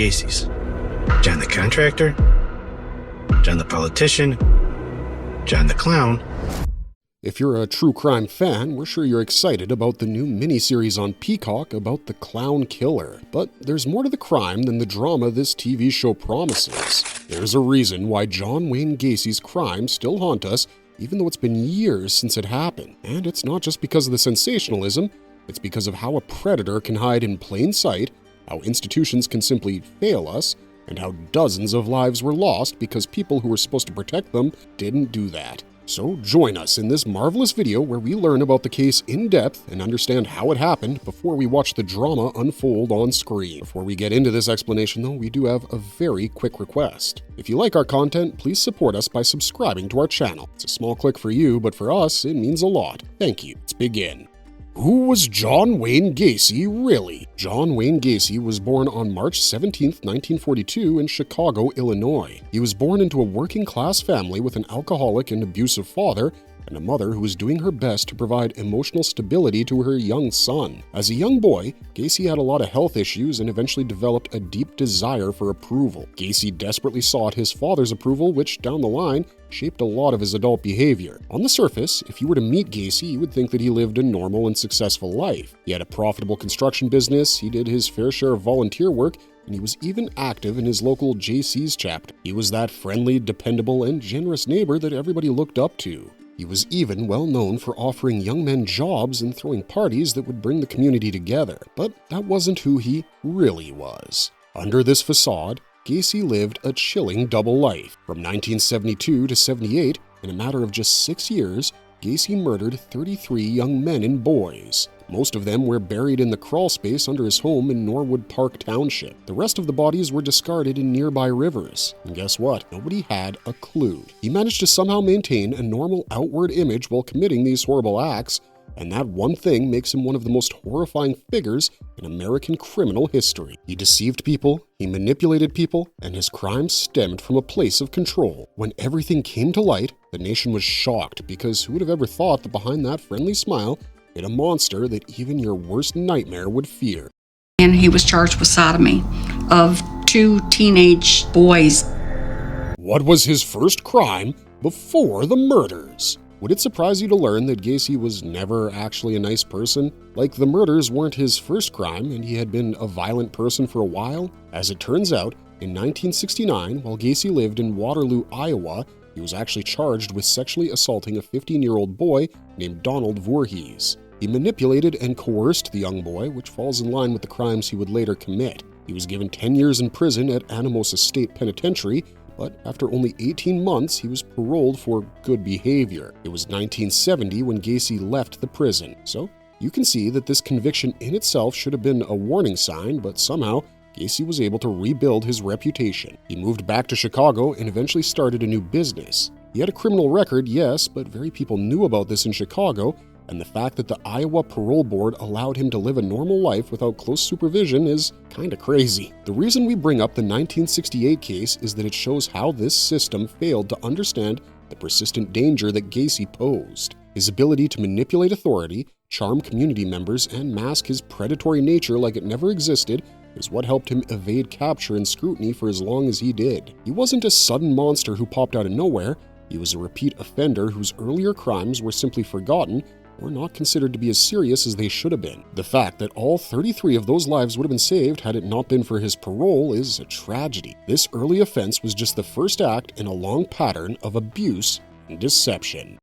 Gacy's. John the contractor, John the politician, John the clown. If you're a true crime fan, we're sure you're excited about the new miniseries on Peacock about the clown killer. But there's more to the crime than the drama this TV show promises. There's a reason why John Wayne Gacy's crimes still haunt us, even though it's been years since it happened. And it's not just because of the sensationalism, it's because of how a predator can hide in plain sight, how institutions can simply fail us, and how dozens of lives were lost because people who were supposed to protect them didn't do that. So join us in this marvelous video where we learn about the case in depth and understand how it happened before we watch the drama unfold on screen. Before we get into this explanation though, we do have a very quick request. If you like our content, please support us by subscribing to our channel. It's a small click for you, but for us, it means a lot. Thank you. Let's begin. Who was John Wayne Gacy really? John Wayne Gacy was born on March 17, 1942 in Chicago, Illinois. He was born into a working-class family with an alcoholic and abusive father and a mother who was doing her best to provide emotional stability to her young son. As a young boy, Gacy had a lot of health issues and eventually developed a deep desire for approval. Gacy desperately sought his father's approval, which, down the line, shaped a lot of his adult behavior. On the surface, if you were to meet Gacy, you would think that he lived a normal and successful life. He had a profitable construction business, he did his fair share of volunteer work, and he was even active in his local JC's chapter. He was that friendly, dependable, and generous neighbor that everybody looked up to. He was even well known for offering young men jobs and throwing parties that would bring the community together. But that wasn't who he really was. Under this facade, Gacy lived a chilling double life. From 1972 to 78, in a matter of just 6 years, Gacy murdered 33 young men and boys. Most of them were buried in the crawl space under his home in Norwood Park Township. The rest of the bodies were discarded in nearby rivers. And guess what? Nobody had a clue. He managed to somehow maintain a normal outward image while committing these horrible acts, and that one thing makes him one of the most horrifying figures in American criminal history. He deceived people, he manipulated people, and his crimes stemmed from a place of control. When everything came to light, the nation was shocked because who would have ever thought that behind that friendly smile hid a monster that even your worst nightmare would fear. And he was charged with sodomy of 2 teenage boys. What was his first crime before the murders? Would it surprise you to learn that Gacy was never actually a nice person? Like, the murders weren't his first crime, and he had been a violent person for a while? As it turns out, in 1969, while Gacy lived in Waterloo, Iowa, he was actually charged with sexually assaulting a 15-year-old boy named Donald Voorhees. He manipulated and coerced the young boy, which falls in line with the crimes he would later commit. He was given 10 years in prison at Anamosa State Penitentiary, but after only 18 months, he was paroled for good behavior. It was 1970 when Gacy left the prison. So you can see that this conviction in itself should have been a warning sign, but somehow Gacy was able to rebuild his reputation. He moved back to Chicago and eventually started a new business. He had a criminal record, yes, but very few people knew about this in Chicago, and the fact that the Iowa Parole Board allowed him to live a normal life without close supervision is kinda crazy. The reason we bring up the 1968 case is that it shows how this system failed to understand the persistent danger that Gacy posed. His ability to manipulate authority, charm community members, and mask his predatory nature like it never existed is what helped him evade capture and scrutiny for as long as he did. He wasn't a sudden monster who popped out of nowhere. He was a repeat offender whose earlier crimes were simply forgotten or not considered to be as serious as they should have been. The fact that all 33 of those lives would have been saved had it not been for his parole is a tragedy. This early offense was just the first act in a long pattern of abuse and deception.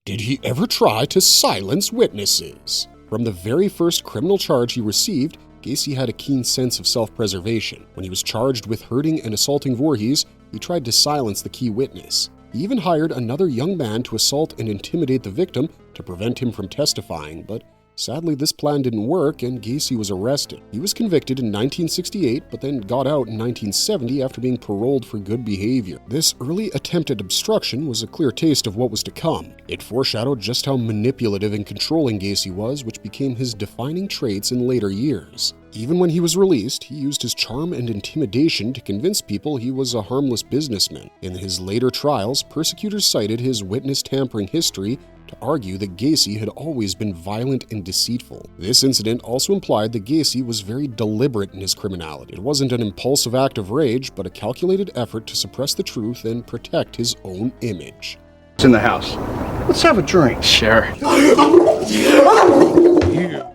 Did he ever try to silence witnesses? From the very first criminal charge he received, Gacy had a keen sense of self-preservation. When he was charged with hurting and assaulting Voorhees, he tried to silence the key witness. He even hired another young man to assault and intimidate the victim to prevent him from testifying, but sadly this plan didn't work and Gacy was arrested. He was convicted in 1968, but then got out in 1970 after being paroled for good behavior. This early attempt at obstruction was a clear taste of what was to come. It foreshadowed just how manipulative and controlling Gacy was, which became his defining traits in later years. Even when he was released, he used his charm and intimidation to convince people he was a harmless businessman. In his later trials, prosecutors cited his witness tampering history to argue that Gacy had always been violent and deceitful. This incident also implied that Gacy was very deliberate in his criminality. It wasn't an impulsive act of rage, but a calculated effort to suppress the truth and protect his own image. It's in the house. Let's have a drink. Sure.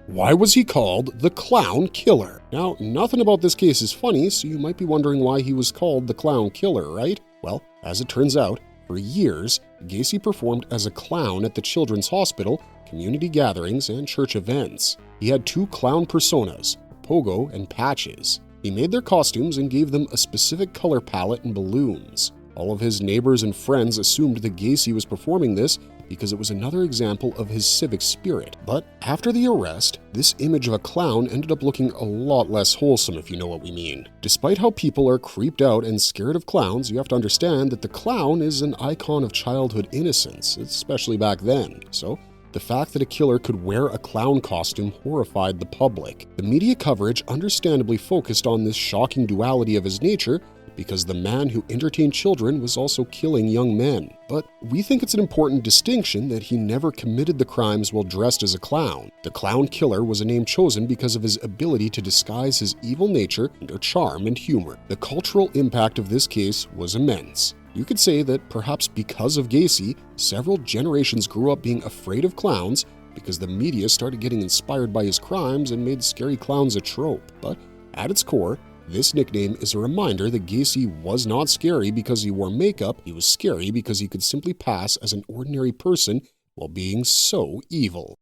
Why was he called the Clown Killer? Now, nothing about this case is funny, so you might be wondering why he was called the Clown Killer, right? Well, as it turns out, for years, Gacy performed as a clown at the Children's Hospital, community gatherings, and church events. He had two clown personas, Pogo and Patches. He made their costumes and gave them a specific color palette and balloons. All of his neighbors and friends assumed that Gacy was performing this because it was another example of his civic spirit. But after the arrest, this image of a clown ended up looking a lot less wholesome, if you know what we mean. Despite how people are creeped out and scared of clowns, you have to understand that the clown is an icon of childhood innocence, especially back then. So the fact that a killer could wear a clown costume horrified the public. The media coverage understandably focused on this shocking duality of his nature because the man who entertained children was also killing young men. But we think it's an important distinction that he never committed the crimes while dressed as a clown. The Clown Killer was a name chosen because of his ability to disguise his evil nature under charm and humor. The cultural impact of this case was immense. You could say that perhaps because of Gacy, several generations grew up being afraid of clowns because the media started getting inspired by his crimes and made scary clowns a trope. But at its core, this nickname is a reminder that Gacy was not scary because he wore makeup. He was scary because he could simply pass as an ordinary person while being so evil.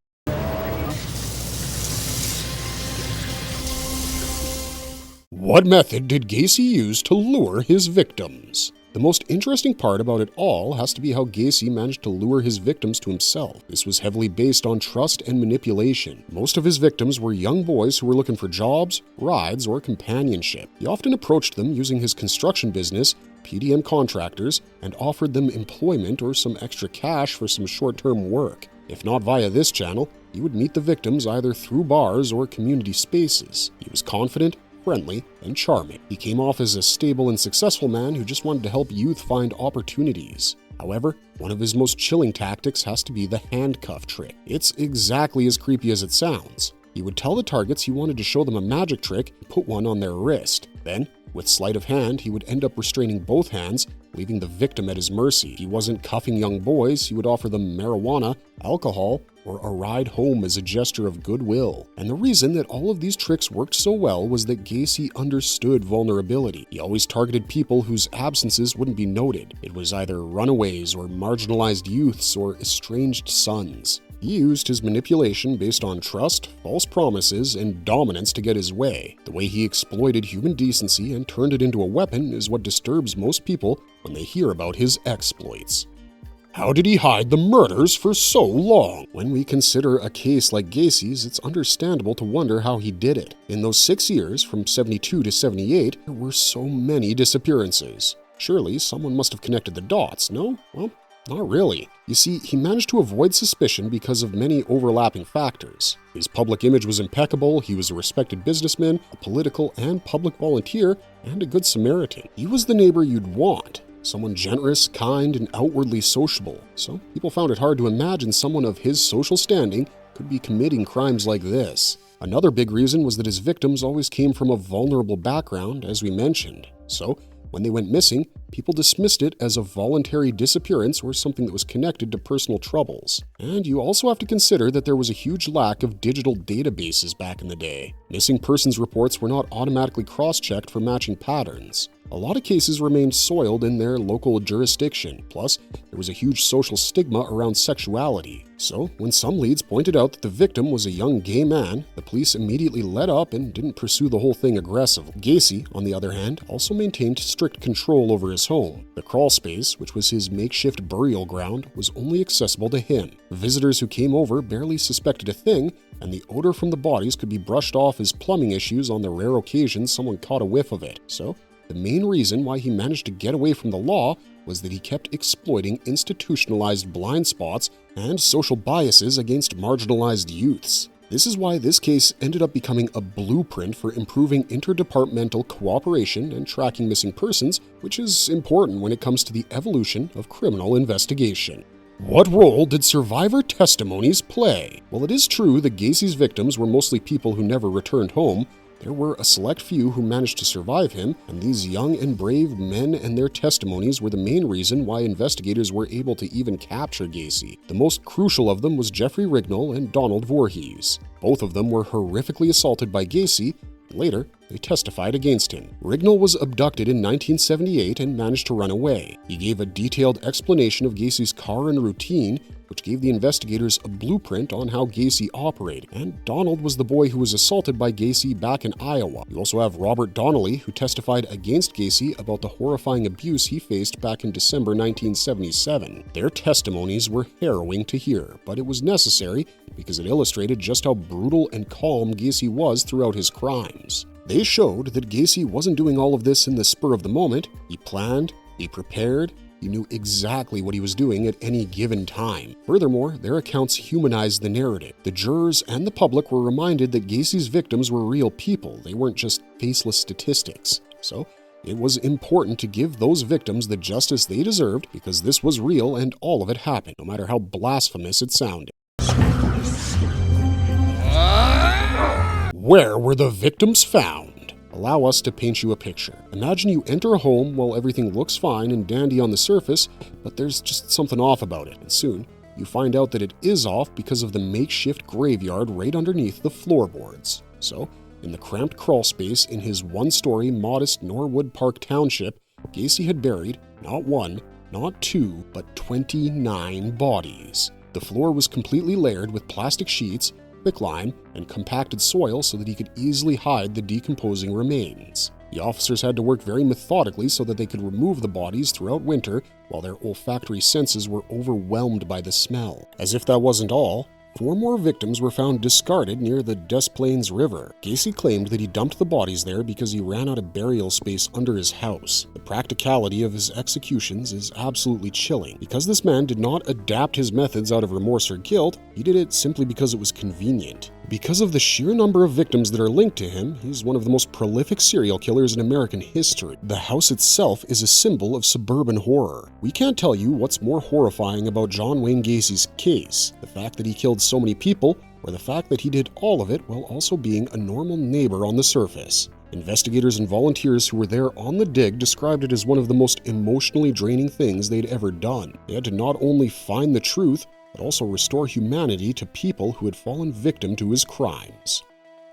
What method did Gacy use to lure his victims? The most interesting part about it all has to be how Gacy managed to lure his victims to himself. This was heavily based on trust and manipulation. Most of his victims were young boys who were looking for jobs, rides, or companionship. He often approached them using his construction business, PDM contractors, and offered them employment or some extra cash for some short-term work. If not via this channel, he would meet the victims either through bars or community spaces. He was confident, friendly, and charming. He came off as a stable and successful man who just wanted to help youth find opportunities. However, one of his most chilling tactics has to be the handcuff trick. It's exactly as creepy as it sounds. He would tell the targets he wanted to show them a magic trick and put one on their wrist. Then, with sleight of hand, he would end up restraining both hands, leaving the victim at his mercy. If he wasn't cuffing young boys, he would offer them marijuana, alcohol, or a ride home as a gesture of goodwill. And the reason that all of these tricks worked so well was that Gacy understood vulnerability. He always targeted people whose absences wouldn't be noted. It was either runaways or marginalized youths or estranged sons. He used his manipulation based on trust, false promises, and dominance to get his way. The way he exploited human decency and turned it into a weapon is what disturbs most people when they hear about his exploits. How did he hide the murders for so long? When we consider a case like Gacy's, it's understandable to wonder how he did it. In those 6 years, from 72 to 78, there were so many disappearances. Surely someone must have connected the dots, no? Well, not really. You see, he managed to avoid suspicion because of many overlapping factors. His public image was impeccable, he was a respected businessman, a political and public volunteer, and a good Samaritan. He was the neighbor you'd want. Someone generous, kind, and outwardly sociable. So people found it hard to imagine someone of his social standing could be committing crimes like this. Another big reason was that his victims always came from a vulnerable background, as we mentioned. So when they went missing, people dismissed it as a voluntary disappearance or something that was connected to personal troubles. And you also have to consider that there was a huge lack of digital databases back in the day. Missing persons reports were not automatically cross-checked for matching patterns. A lot of cases remained soiled in their local jurisdiction. Plus, there was a huge social stigma around sexuality. So, when some leads pointed out that the victim was a young gay man, the police immediately let up and didn't pursue the whole thing aggressively. Gacy, on the other hand, also maintained strict control over his home. The crawl space, which was his makeshift burial ground, was only accessible to him. Visitors who came over barely suspected a thing, and the odor from the bodies could be brushed off as plumbing issues on the rare occasions someone caught a whiff of it. So, the main reason why he managed to get away from the law was that he kept exploiting institutionalized blind spots and social biases against marginalized youths. This is why this case ended up becoming a blueprint for improving interdepartmental cooperation and tracking missing persons, which is important when it comes to the evolution of criminal investigation. What role did survivor testimonies play? Well, it is true that Gacy's victims were mostly people who never returned home. There were a select few who managed to survive him, and these young and brave men and their testimonies were the main reason why investigators were able to even capture Gacy. The most crucial of them was Jeffrey Rignall and Donald Voorhees. Both of them were horrifically assaulted by Gacy. Later, they testified against him. Rignall was abducted in 1978 and managed to run away. He gave a detailed explanation of Gacy's car and routine, which gave the investigators a blueprint on how Gacy operated. And Donald was the boy who was assaulted by Gacy back in Iowa. You also have Robert Donnelly, who testified against Gacy about the horrifying abuse he faced back in December 1977. Their testimonies were harrowing to hear, but it was necessary because it illustrated just how brutal and calm Gacy was throughout his crimes. They showed that Gacy wasn't doing all of this in the spur of the moment. He planned, he prepared, he knew exactly what he was doing at any given time. Furthermore, their accounts humanized the narrative. The jurors and the public were reminded that Gacy's victims were real people. They weren't just faceless statistics. So, it was important to give those victims the justice they deserved because this was real and all of it happened, no matter how blasphemous it sounded. Where were the victims found? Allow us to paint you a picture. Imagine you enter a home while everything looks fine and dandy on the surface, but there's just something off about it, and soon you find out that it is off because of the makeshift graveyard right underneath the floorboards. So, in the cramped crawl space in his one-story modest Norwood Park township, Gacy had buried not one, not two, but 29 bodies. The floor was completely layered with plastic sheets, quicklime, and compacted soil so that he could easily hide the decomposing remains. The officers had to work very methodically so that they could remove the bodies throughout winter while their olfactory senses were overwhelmed by the smell. As if that wasn't all, 4 more victims were found discarded near the Des Plaines River. Gacy claimed that he dumped the bodies there because he ran out of burial space under his house. The practicality of his executions is absolutely chilling. Because this man did not adapt his methods out of remorse or guilt, he did it simply because it was convenient. Because of the sheer number of victims that are linked to him, he's one of the most prolific serial killers in American history. The house itself is a symbol of suburban horror. We can't tell you what's more horrifying about John Wayne Gacy's case, the fact that he killed so many people, or the fact that he did all of it while also being a normal neighbor on the surface. Investigators and volunteers who were there on the dig described it as one of the most emotionally draining things they'd ever done. They had to not only find the truth, but also restore humanity to people who had fallen victim to his crimes.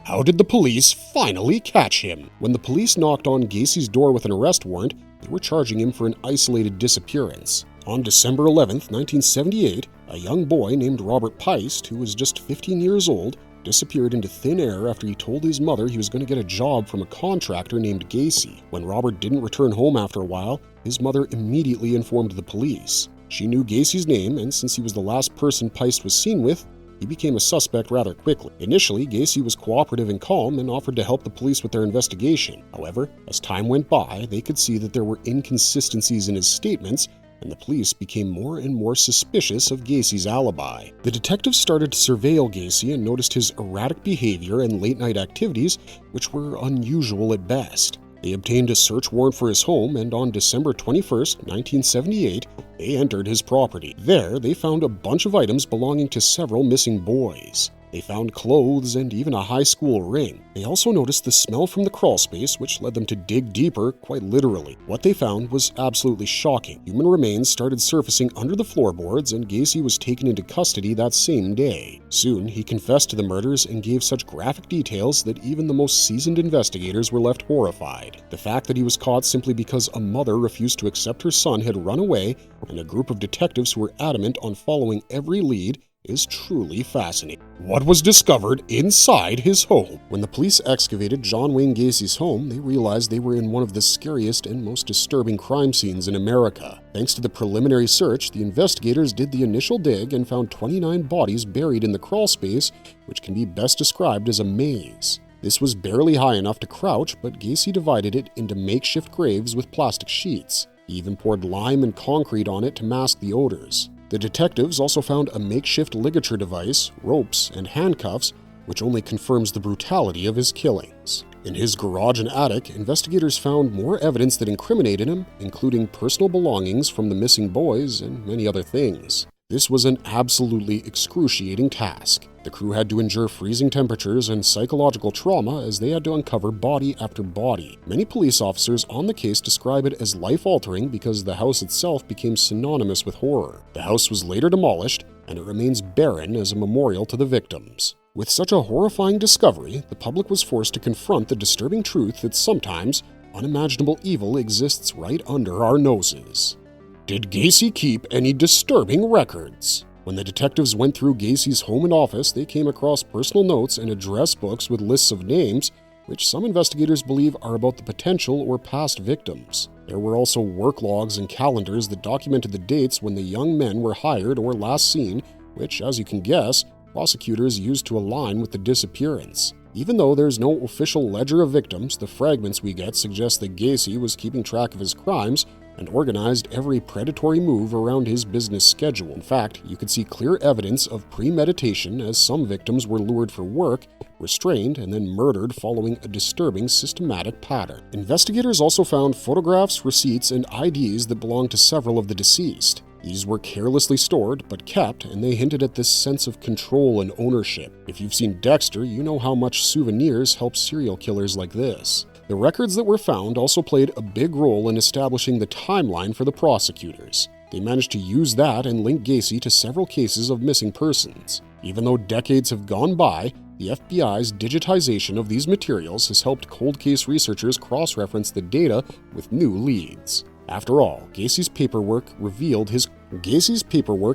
How did the police finally catch him? When the police knocked on Gacy's door with an arrest warrant, they were charging him for an isolated disappearance. On December 11, 1978, a young boy named Robert Peist, who was just 15 years old, disappeared into thin air after he told his mother he was going to get a job from a contractor named Gacy. When Robert didn't return home after a while, his mother immediately informed the police. She knew Gacy's name, and since he was the last person Peist was seen with, he became a suspect rather quickly. Initially, Gacy was cooperative and calm and offered to help the police with their investigation. However, as time went by, they could see that there were inconsistencies in his statements, and the police became more and more suspicious of Gacy's alibi. The detectives started to surveil Gacy and noticed his erratic behavior and late-night activities, which were unusual at best. They obtained a search warrant for his home, and on December 21, 1978, they entered his property. There, they found a bunch of items belonging to several missing boys. They found clothes and even a high school ring. They also noticed the smell from the crawl space, which led them to dig deeper, quite literally. What they found was absolutely shocking. Human remains started surfacing under the floorboards, and Gacy was taken into custody that same day. Soon, he confessed to the murders and gave such graphic details that even the most seasoned investigators were left horrified. The fact that he was caught simply because a mother refused to accept her son had run away, and a group of detectives who were adamant on following every lead, is truly fascinating. What was discovered inside his home? When the police excavated John Wayne Gacy's home, they realized they were in one of the scariest and most disturbing crime scenes in America. Thanks to the preliminary search, the investigators did the initial dig and found 29 bodies buried in the crawl space, which can be best described as a maze. This was barely high enough to crouch, but Gacy divided it into makeshift graves with plastic sheets. He even poured lime and concrete on it to mask the odors. The detectives also found a makeshift ligature device, ropes, and handcuffs, which only confirms the brutality of his killings. In his garage and attic, investigators found more evidence that incriminated him, including personal belongings from the missing boys and many other things. This was an absolutely excruciating task. The crew had to endure freezing temperatures and psychological trauma as they had to uncover body after body. Many police officers on the case describe it as life-altering because the house itself became synonymous with horror. The house was later demolished, and it remains barren as a memorial to the victims. With such a horrifying discovery, the public was forced to confront the disturbing truth that sometimes unimaginable evil exists right under our noses. Did Gacy keep any disturbing records? When the detectives went through Gacy's home and office, they came across personal notes and address books with lists of names, which some investigators believe are about the potential or past victims. There were also work logs and calendars that documented the dates when the young men were hired or last seen, which, as you can guess, prosecutors used to align with the disappearance. Even though there's no official ledger of victims, the fragments we get suggest that Gacy was keeping track of his crimes and organized every predatory move around his business schedule. In fact, you could see clear evidence of premeditation as some victims were lured for work, restrained, and then murdered following a disturbing systematic pattern. Investigators also found photographs, receipts, and IDs that belonged to several of the deceased. These were carelessly stored, but kept, and they hinted at this sense of control and ownership. If you've seen Dexter, you know how much souvenirs help serial killers like this. The records that were found also played a big role in establishing the timeline for the prosecutors. They managed to use that and link Gacy to several cases of missing persons. Even though decades have gone by, the FBI's digitization of these materials has helped cold case researchers cross-reference the data with new leads. After all, Gacy's paperwork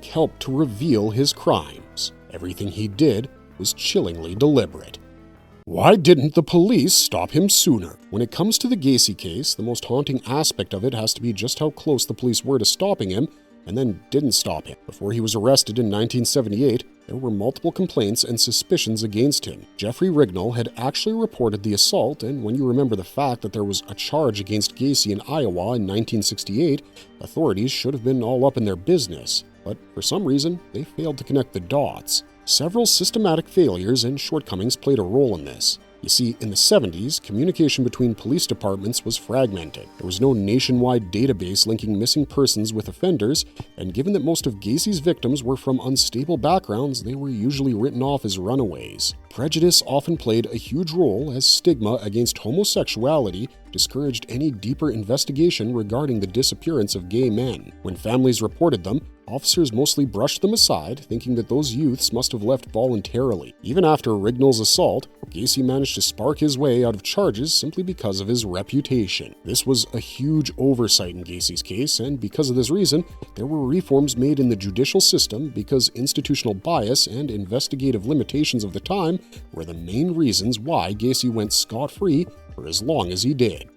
helped to reveal his crimes. Everything he did was chillingly deliberate. Why didn't the police stop him sooner? When it comes to the Gacy case, the most haunting aspect of it has to be just how close the police were to stopping him and then didn't stop him. Before he was arrested in 1978, there were multiple complaints and suspicions against him. Jeffrey Rignall had actually reported the assault, and when you remember the fact that there was a charge against Gacy in Iowa in 1968, authorities should have been all up in their business. But for some reason, they failed to connect the dots. Several systematic failures and shortcomings played a role in this. You see, in the 70s, communication between police departments was fragmented. There was no nationwide database linking missing persons with offenders, and given that most of Gacy's victims were from unstable backgrounds, they were usually written off as runaways. Prejudice often played a huge role as stigma against homosexuality discouraged any deeper investigation regarding the disappearance of gay men. When families reported them, officers mostly brushed them aside, thinking that those youths must have left voluntarily. Even after Rignall's assault, Gacy managed to spark his way out of charges simply because of his reputation. This was a huge oversight in Gacy's case, and because of this reason, there were reforms made in the judicial system because institutional bias and investigative limitations of the time were the main reasons why Gacy went scot-free for as long as he did.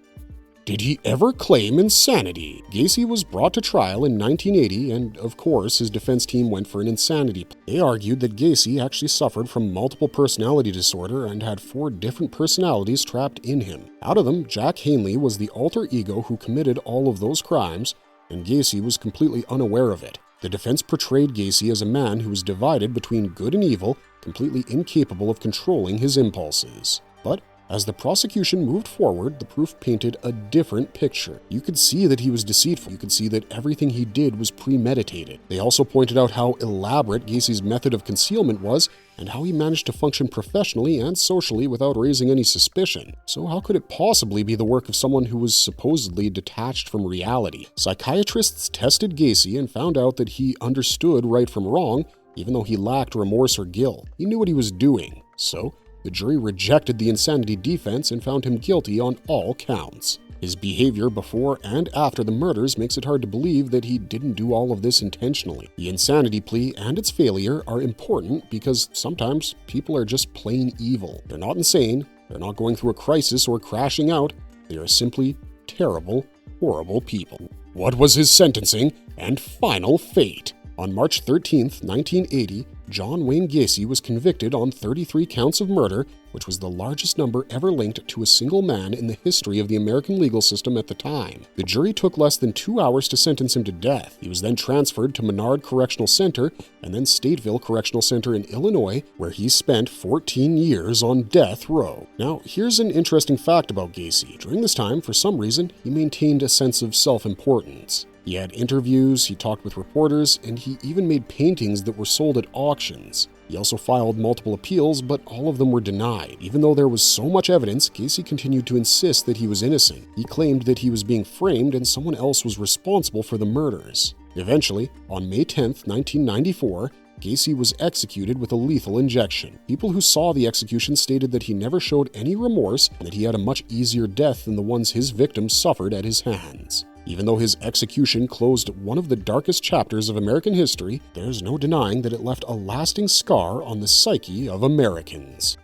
Did he ever claim insanity? Gacy was brought to trial in 1980, and of course his defense team went for an insanity plea. They argued that Gacy actually suffered from multiple personality disorder and had 4 different personalities trapped in him. Out of them, Jack Hanley was the alter ego who committed all of those crimes, and Gacy was completely unaware of it. The defense portrayed Gacy as a man who was divided between good and evil, completely incapable of controlling his impulses. But as the prosecution moved forward, the proof painted a different picture. You could see that he was deceitful. You could see that everything he did was premeditated. They also pointed out how elaborate Gacy's method of concealment was and how he managed to function professionally and socially without raising any suspicion. So how could it possibly be the work of someone who was supposedly detached from reality? Psychiatrists tested Gacy and found out that he understood right from wrong, even though he lacked remorse or guilt. He knew what he was doing. So the jury rejected the insanity defense and found him guilty on all counts. His behavior before and after the murders makes it hard to believe that he didn't do all of this intentionally. The insanity plea and its failure are important because sometimes people are just plain evil. They're not insane, they're not going through a crisis or crashing out, they are simply terrible, horrible people. What was his sentencing and final fate? On March 13, 1980, John Wayne Gacy was convicted on 33 counts of murder, which was the largest number ever linked to a single man in the history of the American legal system at the time. The jury took less than 2 hours to sentence him to death. He was then transferred to Menard Correctional Center and then Stateville Correctional Center in Illinois, where he spent 14 years on death row. Now, here's an interesting fact about Gacy. During this time, for some reason, he maintained a sense of self-importance. He had interviews, he talked with reporters, and he even made paintings that were sold at auctions. He also filed multiple appeals, but all of them were denied. Even though there was so much evidence, Gacy continued to insist that he was innocent. He claimed that he was being framed and someone else was responsible for the murders. Eventually, on May 10, 1994, Gacy was executed with a lethal injection. People who saw the execution stated that he never showed any remorse and that he had a much easier death than the ones his victims suffered at his hands. Even though his execution closed one of the darkest chapters of American history, there's no denying that it left a lasting scar on the psyche of Americans.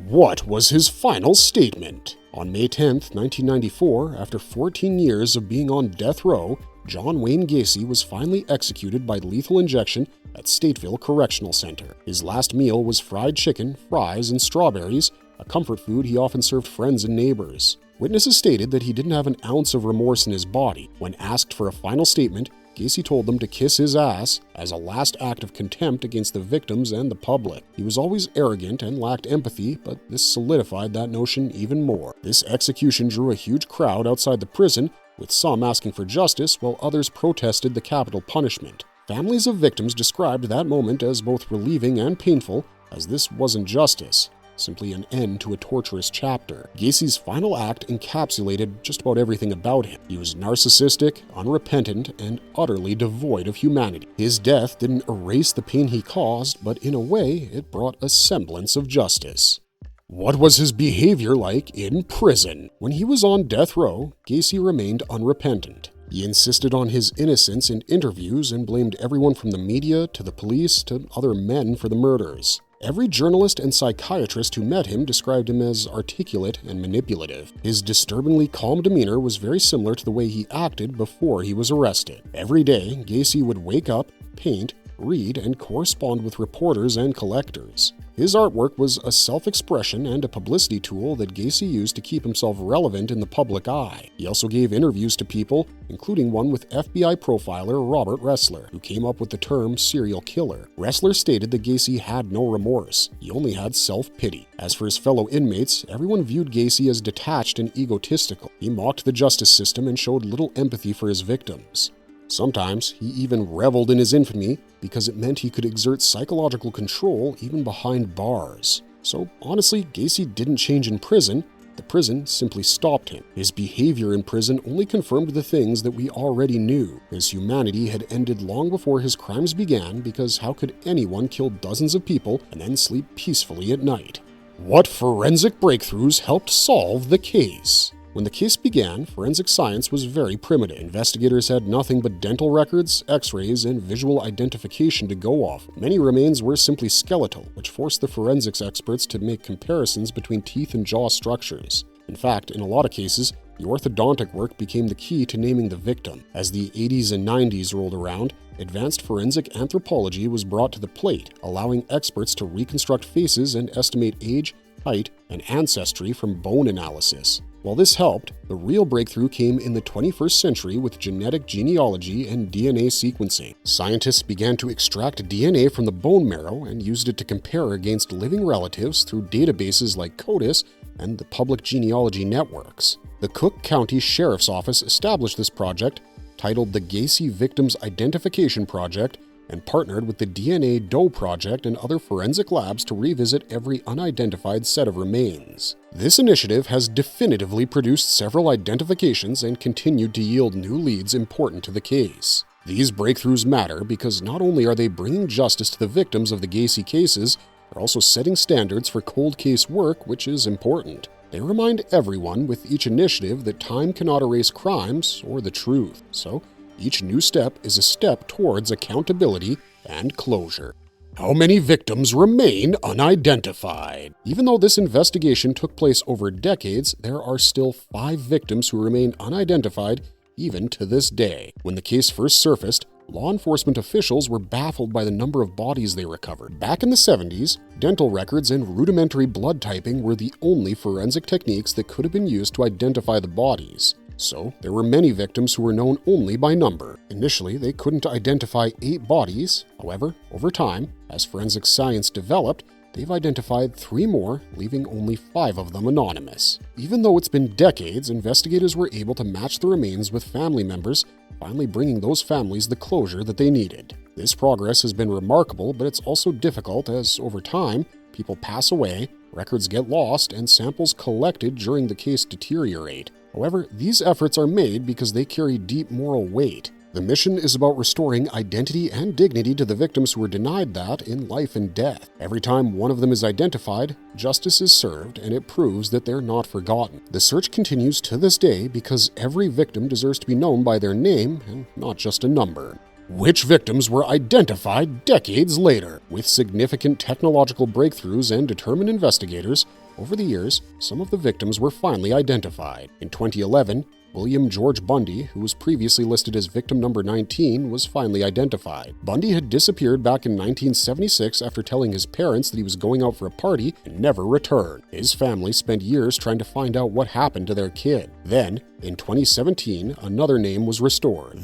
What was his final statement? On May 10, 1994, after 14 years of being on death row, John Wayne Gacy was finally executed by lethal injection at Stateville Correctional Center. His last meal was fried chicken, fries, and strawberries, a comfort food he often served friends and neighbors. Witnesses stated that he didn't have an ounce of remorse in his body. When asked for a final statement, Gacy told them to kiss his ass as a last act of contempt against the victims and the public. He was always arrogant and lacked empathy, but this solidified that notion even more. This execution drew a huge crowd outside the prison, with some asking for justice while others protested the capital punishment. Families of victims described that moment as both relieving and painful, as this wasn't justice, simply an end to a torturous chapter. Gacy's final act encapsulated just about everything about him. He was narcissistic, unrepentant, and utterly devoid of humanity. His death didn't erase the pain he caused, but in a way, it brought a semblance of justice. What was his behavior like in prison? When he was on death row, Gacy remained unrepentant. He insisted on his innocence in interviews and blamed everyone from the media to the police to other men for the murders. Every journalist and psychiatrist who met him described him as articulate and manipulative. His disturbingly calm demeanor was very similar to the way he acted before he was arrested. Every day, Gacy would wake up, paint, read, and correspond with reporters and collectors. His artwork was a self-expression and a publicity tool that Gacy used to keep himself relevant in the public eye. He also gave interviews to people, including one with FBI profiler Robert Ressler, who came up with the term serial killer. Ressler stated that Gacy had no remorse. He only had self-pity. As for his fellow inmates, everyone viewed Gacy as detached and egotistical. He mocked the justice system and showed little empathy for his victims. Sometimes he even reveled in his infamy because it meant he could exert psychological control even behind bars. So honestly, Gacy didn't change in prison. The prison simply stopped him. His behavior in prison only confirmed the things that we already knew. His humanity had ended long before his crimes began, because how could anyone kill dozens of people and then sleep peacefully at night? What forensic breakthroughs helped solve the case? When the case began, forensic science was very primitive. Investigators had nothing but dental records, x-rays, and visual identification to go off. Many remains were simply skeletal, which forced the forensics experts to make comparisons between teeth and jaw structures. In fact, in a lot of cases, the orthodontic work became the key to naming the victim. As the 80s and 90s rolled around, advanced forensic anthropology was brought to the plate, allowing experts to reconstruct faces and estimate age, height, and ancestry from bone analysis. While this helped, the real breakthrough came in the 21st century with genetic genealogy and DNA sequencing. Scientists began to extract DNA from the bone marrow and used it to compare against living relatives through databases like CODIS and the public genealogy networks. The Cook County Sheriff's Office established this project, titled the Gacy Victims Identification Project, and partnered with the DNA Doe Project and other forensic labs to revisit every unidentified set of remains. This initiative has definitively produced several identifications and continued to yield new leads important to the case. These breakthroughs matter because not only are they bringing justice to the victims of the Gacy cases, they're also setting standards for cold case work, which is important. They remind everyone with each initiative that time cannot erase crimes or the truth. So, each new step is a step towards accountability and closure. How many victims remain unidentified? Even though this investigation took place over decades, there are still 5 victims who remain unidentified even to this day. When the case first surfaced, law enforcement officials were baffled by the number of bodies they recovered. Back in the 70s, dental records and rudimentary blood typing were the only forensic techniques that could have been used to identify the bodies. So, there were many victims who were known only by number. Initially, they couldn't identify 8 bodies. However, over time, as forensic science developed, they've identified 3 more, leaving only 5 of them anonymous. Even though it's been decades, investigators were able to match the remains with family members, finally bringing those families the closure that they needed. This progress has been remarkable, but it's also difficult as, over time, people pass away, records get lost, and samples collected during the case deteriorate. However, these efforts are made because they carry deep moral weight. The mission is about restoring identity and dignity to the victims who were denied that in life and death. Every time one of them is identified, justice is served, and it proves that they're not forgotten. The search continues to this day because every victim deserves to be known by their name and not just a number. Which victims were identified decades later? With significant technological breakthroughs and determined investigators, over the years, some of the victims were finally identified. In 2011, William George Bundy, who was previously listed as victim number 19, was finally identified. Bundy had disappeared back in 1976 after telling his parents that he was going out for a party and never returned. His family spent years trying to find out what happened to their kid. Then, in 2017, another name was restored.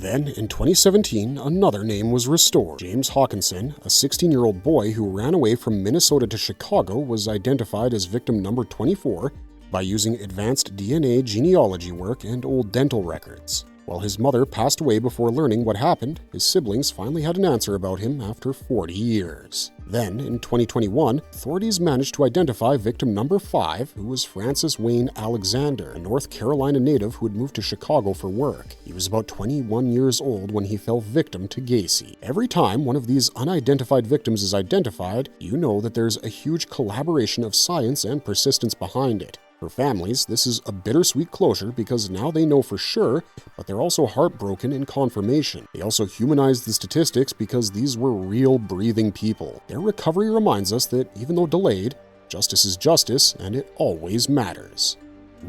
James Hawkinson, a 16-year-old boy who ran away from Minnesota to Chicago, was identified as victim number 24 by using advanced DNA genealogy work and old dental records. While his mother passed away before learning what happened, his siblings finally had an answer about him after 40 years. Then, in 2021, authorities managed to identify victim number 5, who was Francis Wayne Alexander, a North Carolina native who had moved to Chicago for work. He was about 21 years old when he fell victim to Gacy. Every time one of these unidentified victims is identified, you know that there's a huge collaboration of science and persistence behind it. For families, this is a bittersweet closure because now they know for sure, but they're also heartbroken in confirmation. They also humanize the statistics because these were real, breathing people. Their recovery reminds us that even though delayed, justice is justice, and it always matters.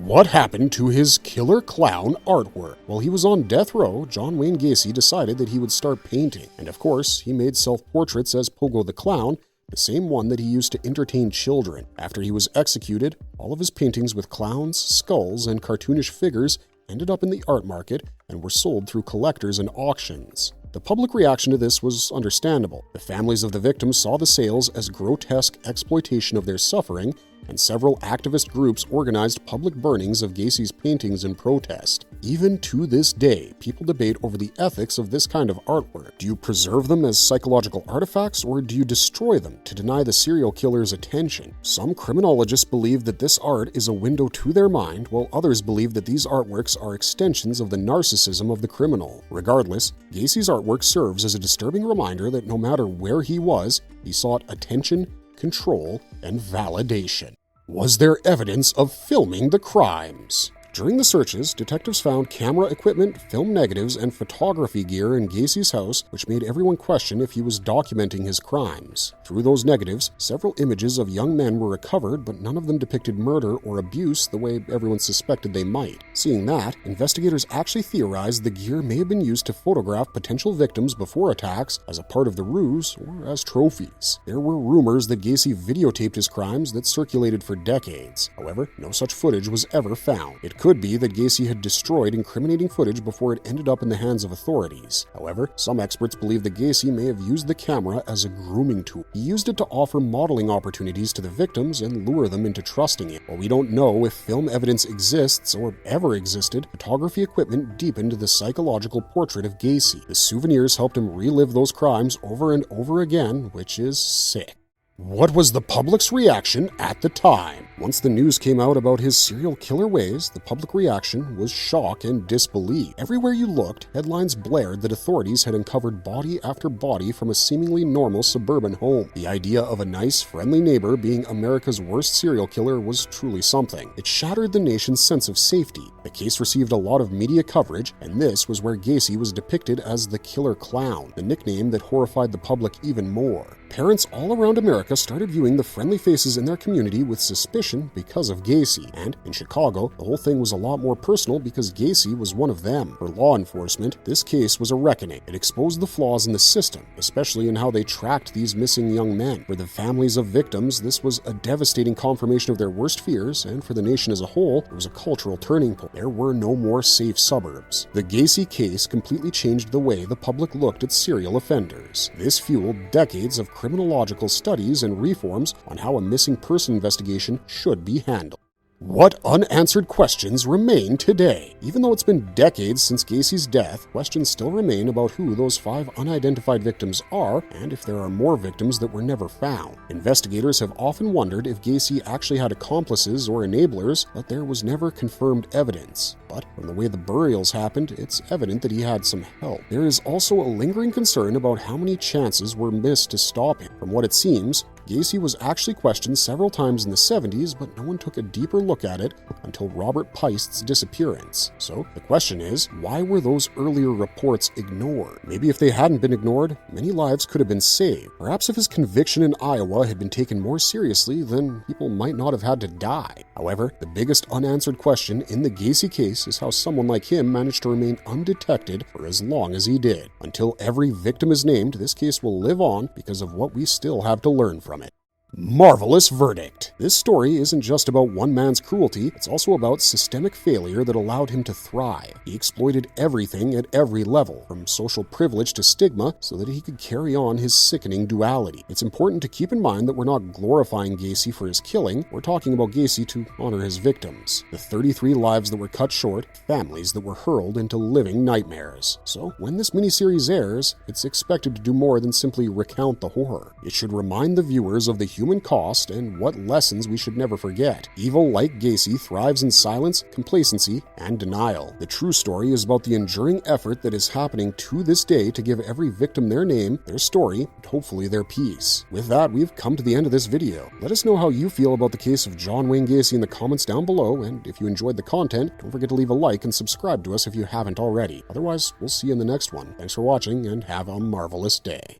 What happened to his killer clown artwork? While he was on death row, John Wayne Gacy decided that he would start painting. And of course, he made self-portraits as Pogo the Clown, the same one that he used to entertain children. After he was executed, all of his paintings with clowns, skulls, and cartoonish figures ended up in the art market and were sold through collectors and auctions. The public reaction to this was understandable. The families of the victims saw the sales as grotesque exploitation of their suffering, and several activist groups organized public burnings of Gacy's paintings in protest. Even to this day, people debate over the ethics of this kind of artwork. Do you preserve them as psychological artifacts, or do you destroy them to deny the serial killer's attention? Some criminologists believe that this art is a window to their mind, while others believe that these artworks are extensions of the narcissism of the criminal. Regardless, Gacy's artwork serves as a disturbing reminder that no matter where he was, he sought attention, control, and validation. Was there evidence of filming the crimes? During the searches, detectives found camera equipment, film negatives, and photography gear in Gacy's house, which made everyone question if he was documenting his crimes. Through those negatives, several images of young men were recovered, but none of them depicted murder or abuse the way everyone suspected they might. Seeing that, investigators actually theorized the gear may have been used to photograph potential victims before attacks as a part of the ruse or as trophies. There were rumors that Gacy videotaped his crimes that circulated for decades. However, no such footage was ever found. It could be that Gacy had destroyed incriminating footage before it ended up in the hands of authorities. However, some experts believe that Gacy may have used the camera as a grooming tool. He used it to offer modeling opportunities to the victims and lure them into trusting him. While we don't know if film evidence exists or ever existed, photography equipment deepened the psychological portrait of Gacy. The souvenirs helped him relive those crimes over and over again, which is sick. What was the public's reaction at the time? Once the news came out about his serial killer ways, the public reaction was shock and disbelief. Everywhere you looked, headlines blared that authorities had uncovered body after body from a seemingly normal suburban home. The idea of a nice, friendly neighbor being America's worst serial killer was truly something. It shattered the nation's sense of safety. The case received a lot of media coverage, and this was where Gacy was depicted as the killer clown, the nickname that horrified the public even more. Parents all around America started viewing the friendly faces in their community with suspicion because of Gacy, and in Chicago, the whole thing was a lot more personal because Gacy was one of them. For law enforcement, this case was a reckoning. It exposed the flaws in the system, especially in how they tracked these missing young men. For the families of victims, this was a devastating confirmation of their worst fears, and for the nation as a whole, it was a cultural turning point. There were no more safe suburbs. The Gacy case completely changed the way the public looked at serial offenders. This fueled decades of criminological studies and reforms on how a missing person investigation should be handled. What unanswered questions remain today? Even though it's been decades since Gacy's death, questions still remain about who those 5 unidentified victims are and if there are more victims that were never found. Investigators have often wondered if Gacy actually had accomplices or enablers, but there was never confirmed evidence. But from the way the burials happened, it's evident that he had some help. There is also a lingering concern about how many chances were missed to stop him. From what it seems, Gacy was actually questioned several times in the 70s, but no one took a deeper look at it until Robert Peist's disappearance. So the question is, why were those earlier reports ignored? Maybe if they hadn't been ignored, many lives could have been saved. Perhaps if his conviction in Iowa had been taken more seriously, then people might not have had to die. However, the biggest unanswered question in the Gacy case is how someone like him managed to remain undetected for as long as he did. Until every victim is named, this case will live on because of what we still have to learn from it. Marvelous verdict. This story isn't just about one man's cruelty, it's also about systemic failure that allowed him to thrive. He exploited everything at every level, from social privilege to stigma, so that he could carry on his sickening duality. It's important to keep in mind that we're not glorifying Gacy for his killing, we're talking about Gacy to honor his victims. The 33 lives that were cut short, families that were hurled into living nightmares. So when this miniseries airs, it's expected to do more than simply recount the horror. It should remind the viewers of the human cost and what lessons we should never forget. Evil like Gacy thrives in silence, complacency, and denial. The true story is about the enduring effort that is happening to this day to give every victim their name, their story, and hopefully their peace. With that, we've come to the end of this video. Let us know how you feel about the case of John Wayne Gacy in the comments down below, and if you enjoyed the content, don't forget to leave a like and subscribe to us if you haven't already. Otherwise, we'll see you in the next one. Thanks for watching, and have a marvelous day.